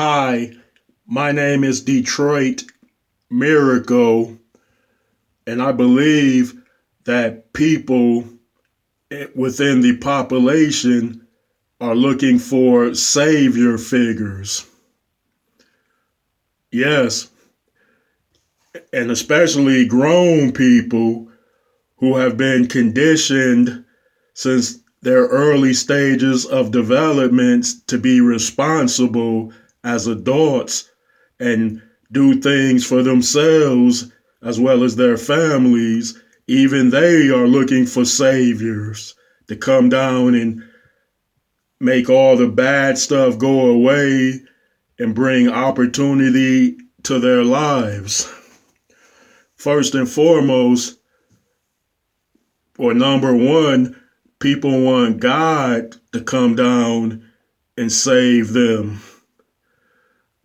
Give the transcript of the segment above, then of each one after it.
Hi, my name is Detroit Miracle, and I believe that people within the population are looking for savior figures. Yes, and especially grown people who have been conditioned since their early stages of development to be responsible as adults and do things for themselves as well as their families. Even they are looking for saviors to come down and make all the bad stuff go away and bring opportunity to their lives. First and foremost, or number one, people want God to come down and save them.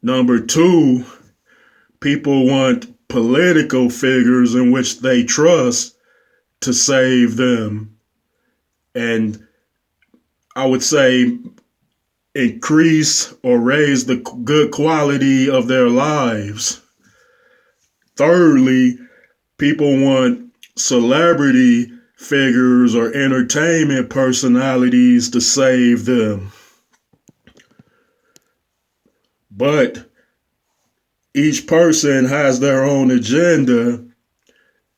Number two, people want political figures in which they trust to save them. And I would say increase or raise the good quality of their lives. Thirdly, people want celebrity figures or entertainment personalities to save them. But each person has their own agenda,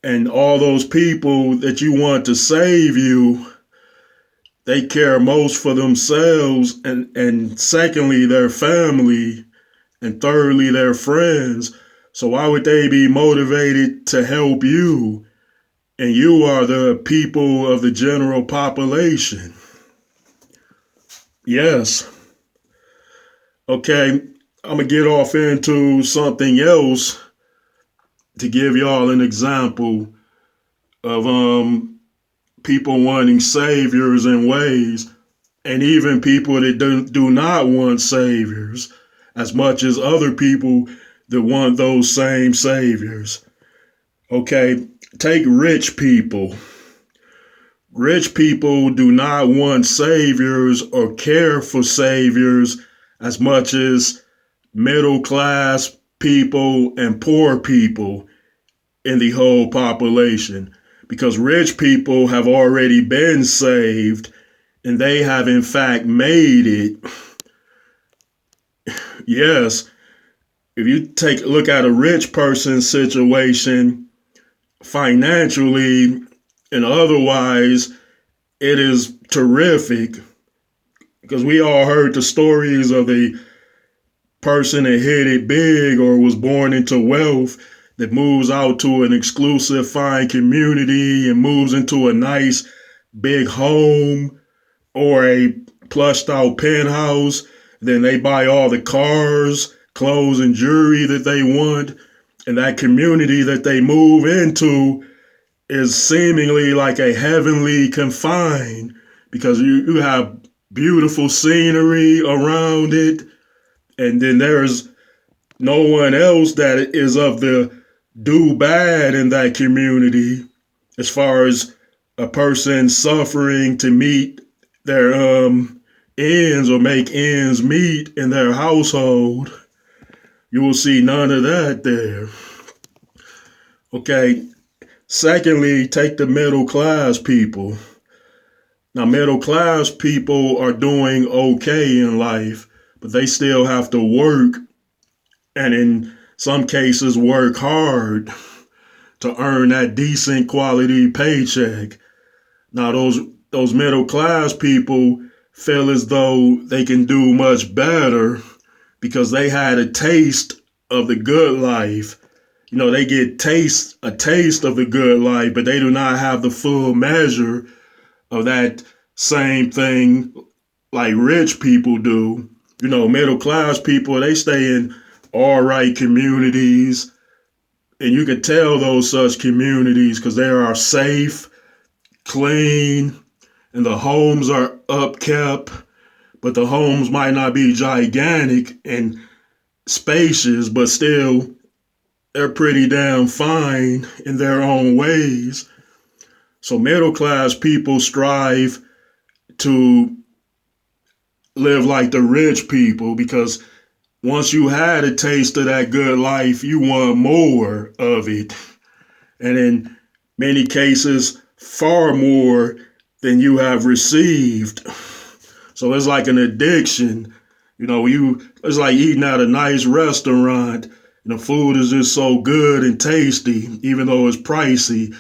and all those people that you want to save you, they care most for themselves, and secondly, their family, and thirdly, their friends. So why would they be motivated to help you? And you are the people of the general population. Yes. Okay, I'm going to get off into something else to give y'all an example of people wanting saviors in ways, and even people that do not want saviors as much as other people that want those same saviors. Okay, take rich people. Rich people do not want saviors or care for saviors as much as middle class people and poor people in the whole population, because rich people have already been saved and they have in fact made it. Yes, if you take a look at a rich person's situation financially and otherwise, it is terrific, because we all heard the stories of the person that hit it big or was born into wealth that moves out to an exclusive fine community and moves into a nice big home or a plushed out penthouse. Then they buy all the cars, clothes, and jewelry that they want. And that community that they move into is seemingly like a heavenly confine, because you have beautiful scenery around it. And then there's no one else that is of the do bad in that community as far as a person suffering to meet their ends or make ends meet in their household. You will see none of that there. Okay. Secondly, take the middle class people. Now, middle class people are doing okay in life, but they still have to work, and in some cases work hard to earn that decent quality paycheck. Now those middle class people feel as though they can do much better because they had a taste of the good life. You know, they get a taste of the good life, but they do not have the full measure of that same thing like rich people do. You know, middle class people, they stay in all right communities, and you can tell those such communities because they are safe, clean, and the homes are upkept, but the homes might not be gigantic and spacious, but still they're pretty damn fine in their own ways. So middle class people strive to live like the rich people because once you had a taste of that good life, you want more of it. And in many cases, far more than you have received. So it's like an addiction. It's like eating at a nice restaurant and the food is just so good and tasty, even though it's pricey.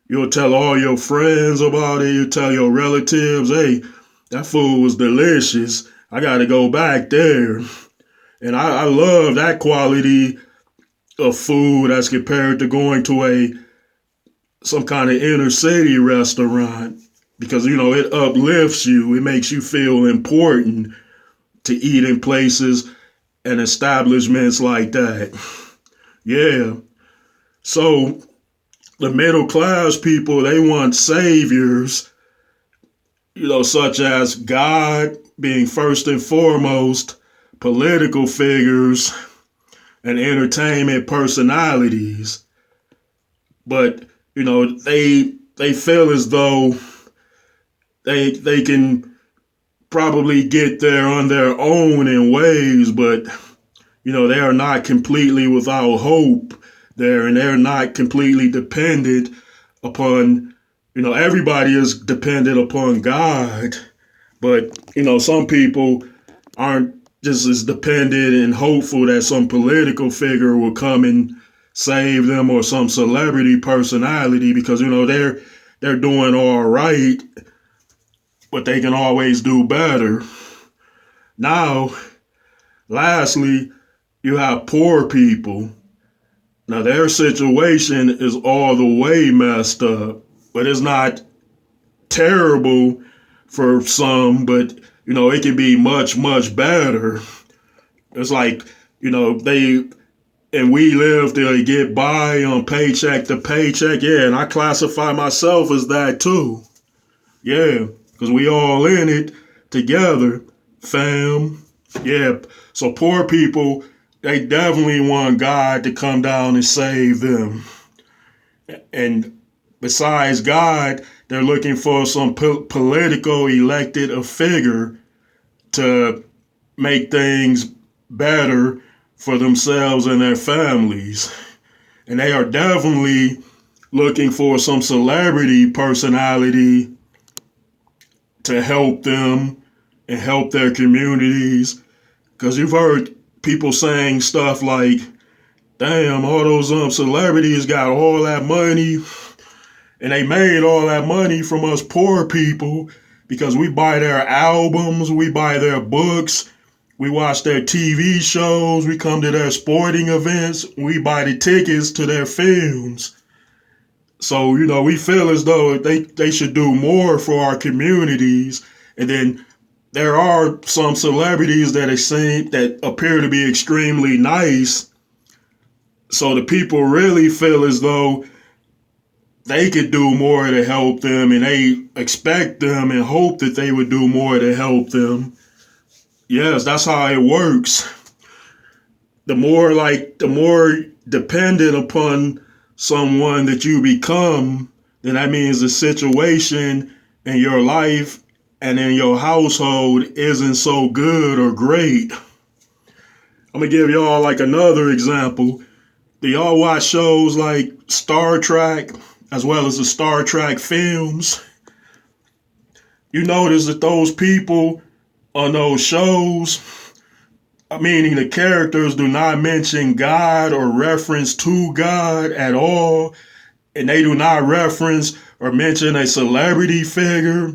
You'll tell all your friends about it. You'll tell your relatives, hey, that food was delicious. I got to go back there. And I love that quality of food as compared to going to some kind of inner city restaurant because it uplifts you. It makes you feel important to eat in places and establishments like that. Yeah. So the middle class people, they want saviors, such as God being first and foremost, political figures, and entertainment personalities. But, they feel as though they can probably get there on their own in ways, but they are not completely without hope there, and they're not completely dependent upon, everybody is dependent upon God, but some people aren't just as dependent and hopeful that some political figure will come and save them or some celebrity personality because they're doing all right, but they can always do better. Now, lastly, you have poor people. Now, their situation is all the way messed up, but it's not terrible for some, but, it can be much, much better. It's like, we live to get by on paycheck to paycheck. Yeah, and I classify myself as that too. Yeah, because we all in it together, fam. Yeah, so poor people, they definitely want God to come down and save them. And besides God, they're looking for some political elected figure to make things better for themselves and their families. And they are definitely looking for some celebrity personality to help them and help their communities. Because you've heard people saying stuff like, damn, all those celebrities got all that money and they made all that money from us poor people because we buy their albums, we buy their books, we watch their TV shows, we come to their sporting events, we buy the tickets to their films. So, we feel as though they should do more for our communities. And then there are some celebrities that appear to be extremely nice. So the people really feel as though they could do more to help them and they expect them and hope that they would do more to help them. Yes, that's how it works. The more dependent upon someone that you become, then that means the situation in your life and in your household isn't so good or great. I'm gonna give y'all another example. Do y'all watch shows like Star Trek as well as the Star Trek films? You notice that those people on those shows, meaning the characters, do not mention God or reference to God at all, and they do not reference or mention a celebrity figure,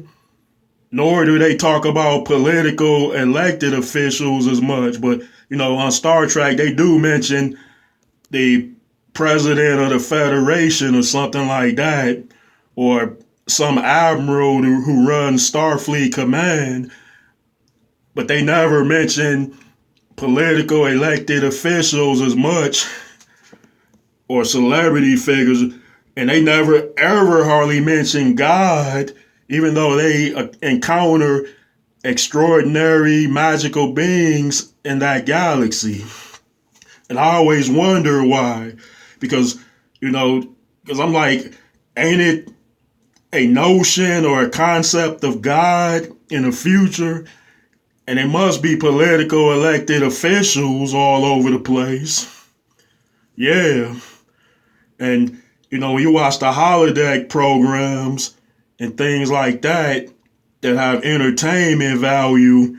nor do they talk about political elected officials as much. But, on Star Trek, they do mention the president of the Federation or something like that, or some admiral who runs Starfleet Command, but they never mention political elected officials as much or celebrity figures, and they never ever hardly mention God, even though they encounter extraordinary magical beings in that galaxy. And I always wonder why, because because I'm like, ain't it a notion or a concept of God in the future? And it must be political elected officials all over the place. Yeah. And, when you watch the holodeck programs and things like that have entertainment value,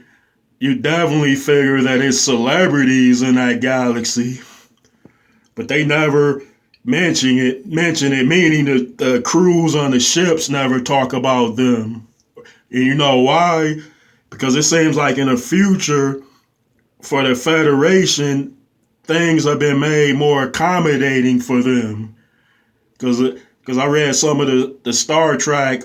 you definitely figure that it's celebrities in that galaxy. But they never mention it, meaning the crews on the ships never talk about them. And you know why? Because it seems like in the future, for the Federation, things have been made more accommodating for them. Because I read some of the Star Trek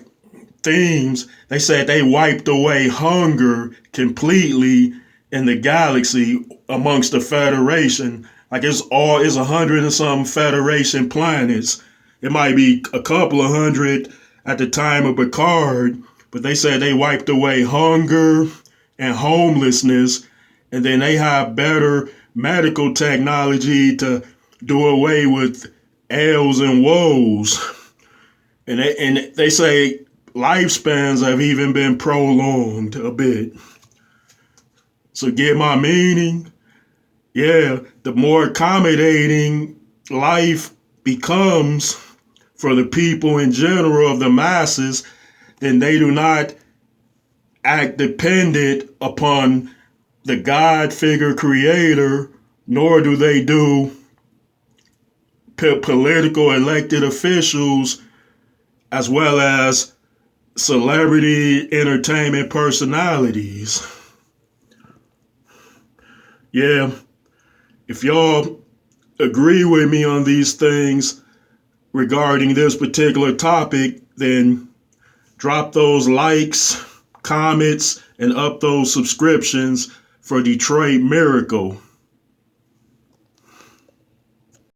themes, they said they wiped away hunger completely in the galaxy amongst the Federation. Like it's 100 and some Federation planets. It might be a couple of hundred at the time of Picard, but they said they wiped away hunger and homelessness, and then they have better medical technology to do away with ails and woes. And they say lifespans have even been prolonged a bit. So get my meaning? Yeah, the more accommodating life becomes for the people in general of the masses, then they do not act dependent upon the God figure creator, nor do they do political elected officials as well as celebrity entertainment personalities. Yeah, if y'all agree with me on these things regarding this particular topic, then drop those likes, comments, and up those subscriptions for Detroit Miracle.